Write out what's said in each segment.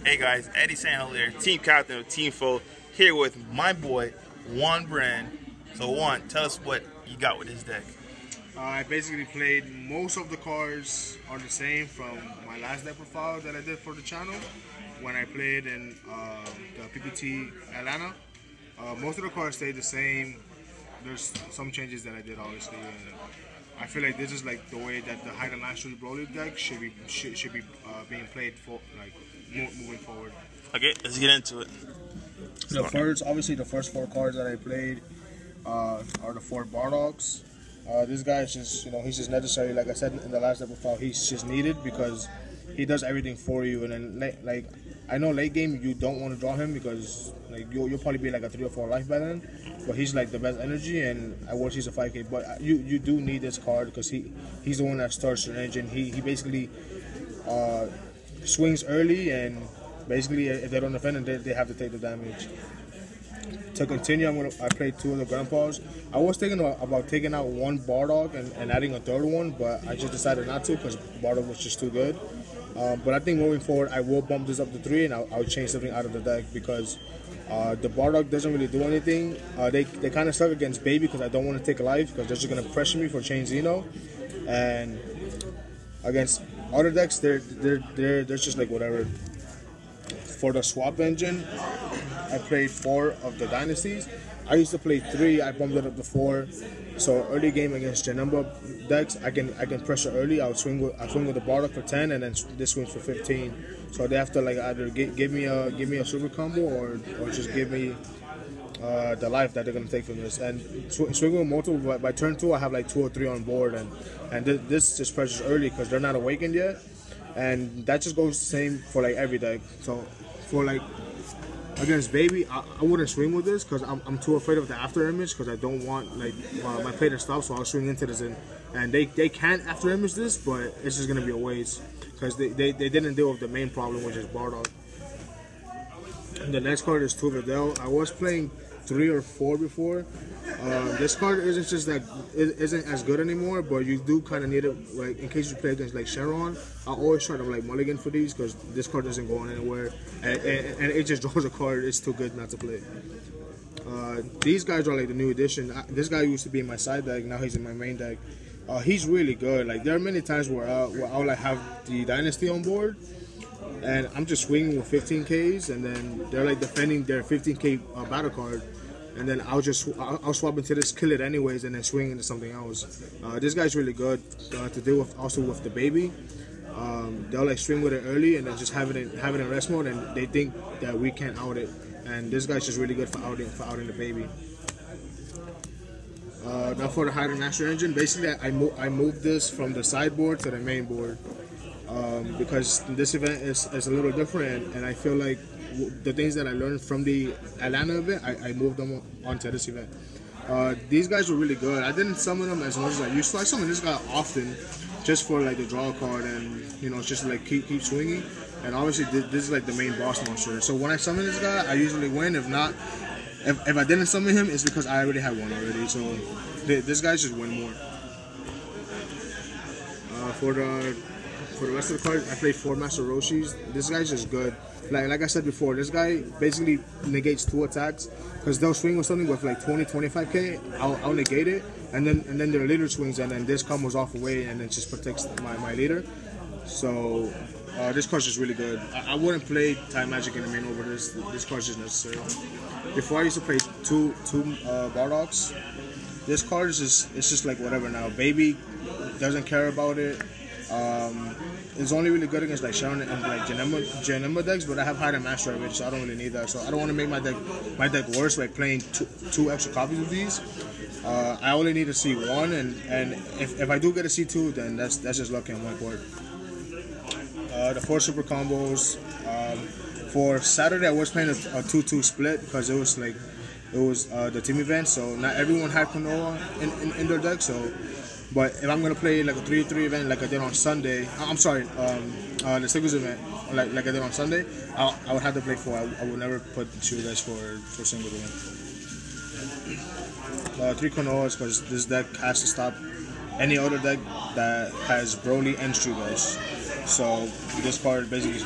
Hey guys, Eddie Sanhill here, team captain of Team Foe, here with my boy Juan Brand. So Juan, tell us what you got with this deck. I basically played most of the cards are the same from my last deck profile that I did for the channel when I played in the PPT Atlanta. Most of the cards stayed the same. There's some changes that I did obviously, and I feel like this is like the way that the Hide and Mastery Broly deck should be being played for, like, moving forward. Okay, let's get into it. Obviously the first 4 cards that I played are the 4 Bardogs. This guy is just, he's just necessary. Like I said in the last episode, he's just needed because he does everything for you. And then, like, I know late game you don't want to draw him because like you'll probably be like a 3 or 4 life by then. But he's like the best energy, and I wish he's a 5K. But you do need this card because he's the one that starts your engine. He basically swings early, and basically if they don't defend it, they have to take the damage. To continue, I played 2 of the grandpas. I was thinking about taking out 1 Bardog and adding a 3rd one, but I just decided not to because Bardog was just too good. But I think moving forward, I will bump this up to 3, and I'll change something out of the deck because the Bardog doesn't really do anything. They kind of suck against Baby because I don't want to take a life because they're just going to pressure me for Chain Xeno. And against other decks, they're just like whatever. For the swap engine, I played 4 of the dynasties. I used to play 3. I bumped it up to 4. So early game against Janemba decks, I can pressure early. I'll swing with the Bardock for 10, and then this swings for 15. So they have to like either give me a super combo or just give me the life that they're gonna take from this. And swing with multiple by turn 2, I have like 2 or 3 on board, and this just pressures early because they're not awakened yet. And that just goes the same for like every deck. So for like against Baby, I wouldn't swing with this because I'm too afraid of the after image because I don't want like my play to stop. So I'll swing into this, and they can't after image this, but it's just gonna be a waste because they didn't deal with the main problem, which is Bardock. The next card is Videl. I was playing 3 or 4 before. This card isn't as good anymore, but you do kind of need it, like in case you play against like Sharon. I always try to like mulligan for these because this card isn't going anywhere, and it just draws a card. It's too good not to play. These guys are like the new addition. This guy used to be in my side deck. Now he's in my main deck. He's really good. Like there are many times where I'll like have the dynasty on board, and I'm just swinging with 15Ks, and then they're like defending their 15K battle card, and then I'll swap into this, kill it anyways, and then swing into something else. This guy's really good to deal with, also with the Baby. They'll like swing with it early and then just have it in rest mode, and they think that we can't out it. And this guy's just really good for outing the Baby. Now for the Hide and Master engine, basically I moved this from the sideboard to the main board. Because this event is a little different, and I feel like the things that I learned from the Atlanta event, I moved them onto this event. These guys were really good. I didn't summon them as much as I used to. I summoned this guy often just for like the draw card and just like keep swinging. And obviously this is like the main boss monster. So when I summon this guy, I usually win. If not, if I didn't summon him, it's because I already had one already. So this guy just win more. For the rest of the cards, I played 4 Master Roshis. This guy's just good. Like I said before, this guy basically negates 2 attacks because they'll swing with something with like 20-25K. I'll negate it, and then their leader swings, and then this combos off away, and it just protects my leader. So this card's just really good. I wouldn't play Time Magic in the main over this. This card's just necessary. Before I used to play two Bardogs. This card is just like whatever now. Baby doesn't care about it. It's only really good against like Sharon and like Janemba decks, but I have Hide and Master already, so I don't really need that. So I don't want to make my deck worse by playing two extra copies of these. I only need to see 1, and if I do get a C2, then that's just lucky on my part. The 4 super combos. For Saturday, I was playing a 2-2 split because it was the team event, so not everyone had Konoha in their deck. So. But if I'm gonna play like a 3-3 event like I did on Sunday, I'm sorry, the singles event like I did on Sunday, I would have to play 4. I would never put 2 decks for singles event. 3 Konohas because this deck has to stop any other deck that has Broly and Street Guys. So this card basically,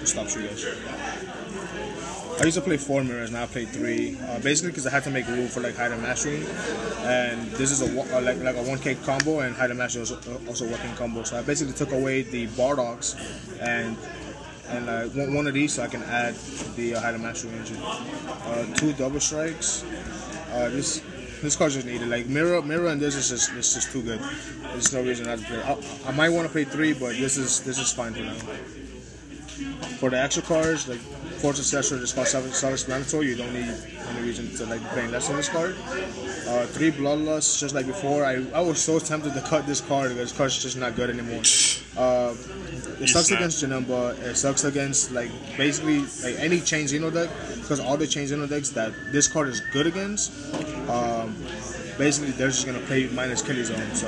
stops you guys. I used to play 4 mirrors, now I play 3. Basically because I had to make room for like hide and mastering, and this is like a 1K combo, and hide and mastery is also working combo. So I basically took away the bar dogs and one of these so I can add the hide and mastery engine. 2 double strikes. This card's just needed. Like mirror and this is just too good. There's no reason not to play. I might want to play 3, but this is fine for now. For the extra cards, like Force Successor, this card self-explanatory. You don't need any reason to like play less on this card. 3 Bloodlust, just like before. I was so tempted to cut this card because this card's just not good anymore. It sucks against Janemba. It sucks against like basically like any Chain Xeno deck, because all the Chain Xeno decks that this card is good against, basically they're just gonna play minus Killing Zone. So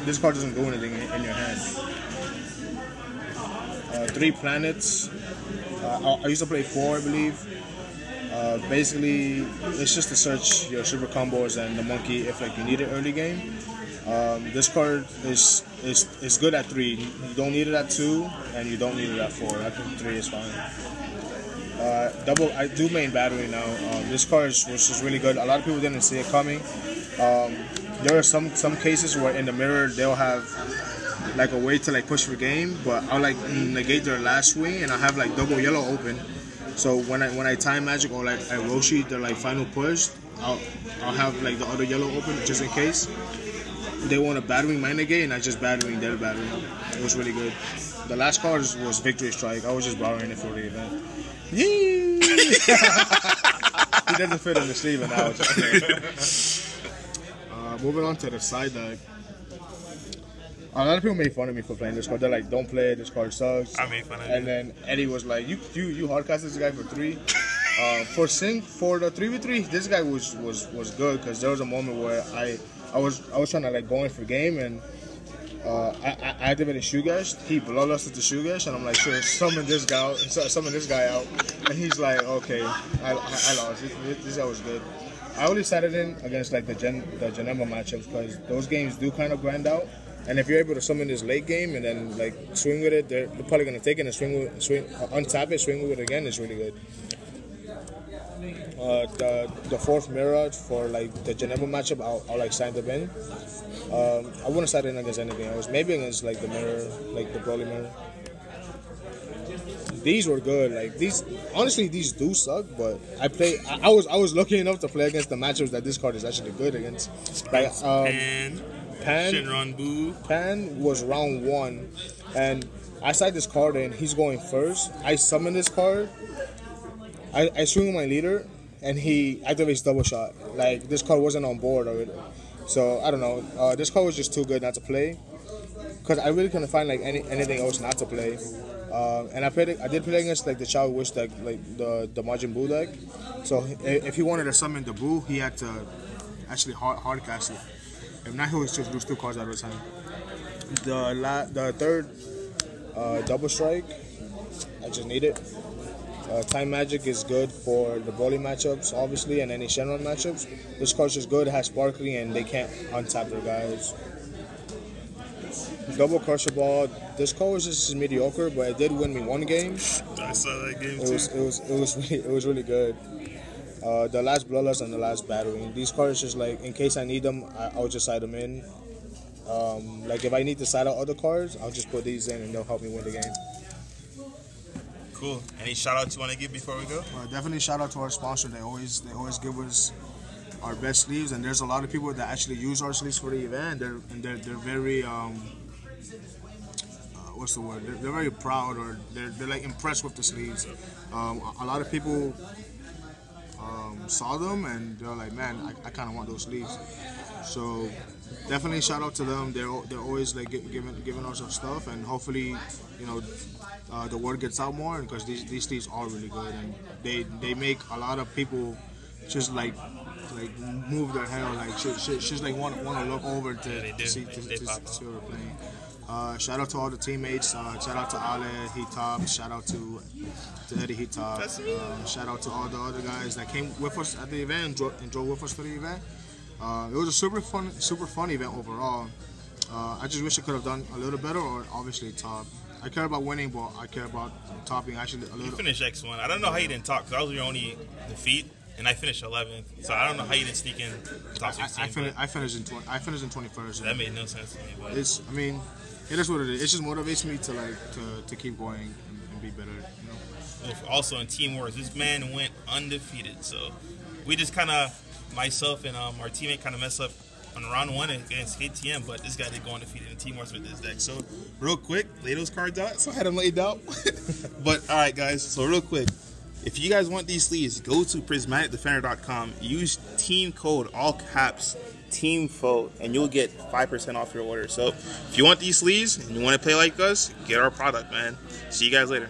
this card doesn't do anything in your hand. 3 planets. I used to play 4, I believe. Basically, it's just to search your super combos and the monkey if like you need it early game. This card is good at 3. You don't need it at 2, and you don't need it at 4. I think 3 is fine. I do main battery now. This card was just really good. A lot of people didn't see it coming. There are some cases where in the mirror they'll have like a way to like push for game, but I'll like negate their last swing and I'll have like double yellow open. So when I time magic or like I Roshi their like final push, I'll have like the other yellow open just in case they want a battering my negate and I just battering their battery. It was really good. The last card was Victory Strike. I was just borrowing it for the event. Yee! He doesn't fit in the sleeve now. Moving on to the side deck. A lot of people made fun of me for playing this card. They're like, "Don't play it. This card sucks." I made fun of you. And then Eddie was like, "You hardcast this guy for 3." For the 3v3, this guy was good because there was a moment where I was trying to like go in for game and I activated Shugash. He bloodlusted the Shugash and I'm like, sure, summon this guy out. And he's like, okay, I lost. This guy was good. I only sat it in against like the Janemba matchups because those games do kind of grind out. And if you're able to summon this late game and then like swing with it, they're probably gonna take it and untap it, swing with it again. It's really good. The 4th mirror for like the Janemba matchup, I'll like sign them in. I wouldn't side in against anything else. Maybe against like the mirror, like the Broly mirror. These were good. like these do suck, but I was lucky enough to play against the matchups that this card is actually good against. Like Pan Shinron Boo. Pan was round 1 and I side this card in, he's going first. I summon this card, I swing with my leader and he activates double shot. Like this card wasn't on board already. So I don't know. This card was just too good not to play because I really couldn't find like anything else not to play. And I did play against like the Child Wish deck, like the Majin Buu deck. So if he wanted to summon the Buu, he had to actually hard cast it. If not, he would just lose 2 cards at a time. The 3rd double strike, I just need it. Time Magic is good for the Broly matchups, obviously, and any Shenron matchups. This card's just good, it has Sparkly, and they can't untap their guys. Double Crusher Ball. This card was just mediocre, but it did win me 1 game. I saw that game too. It was really good. The last Bloodlust and the last Battery. These cards just like in case I need them, I'll just side them in. Like if I need to side out other cards, I'll just put these in and they'll help me win the game. Cool. Any shout outs you want to give before we go? Definitely shout out to our sponsor. They always give us our best sleeves, and there's a lot of people that actually use our sleeves for the event. They're very what's the word? They're very proud, or they're like impressed with the sleeves. A lot of people saw them and they're like, man, I kind of want those sleeves. So definitely shout out to them. They're always like giving us our stuff, and hopefully, you know, the word gets out more because these sleeves are really good, and they make a lot of people just like move their head, like just like want to look over to see what we're playing. Shout out to all the teammates. Shout out to Ale Hitop. Shout out to Eddie Hitop. Shout out to all the other guys that came with us at the event and drove with us to the event. It was a super fun event overall. I just wish I could have done a little better, or obviously top. I care about winning, but I care about topping actually a little. You finished X1. I don't know how you didn't top, because I was your only defeat, and I finished 11th. So I don't know how you didn't sneak in top 16. I finished in 21st. That made no sense to me. But I mean, it is what it is. It just motivates me to to keep going and be better. You know. Well, also in Team Wars, this man went undefeated. So we just kind of, myself and our teammate kind of messed up on round 1 against KTM, but this guy did go undefeated in Team Wars with this deck. So real quick, lay those cards out. So I had them laid out. But all right, guys. So real quick, if you guys want these sleeves, go to prismaticdefender.com. Use team code all caps TEAMFO, and you'll get 5% off your order. So if you want these sleeves and you want to play like us, get our product, man. See you guys later.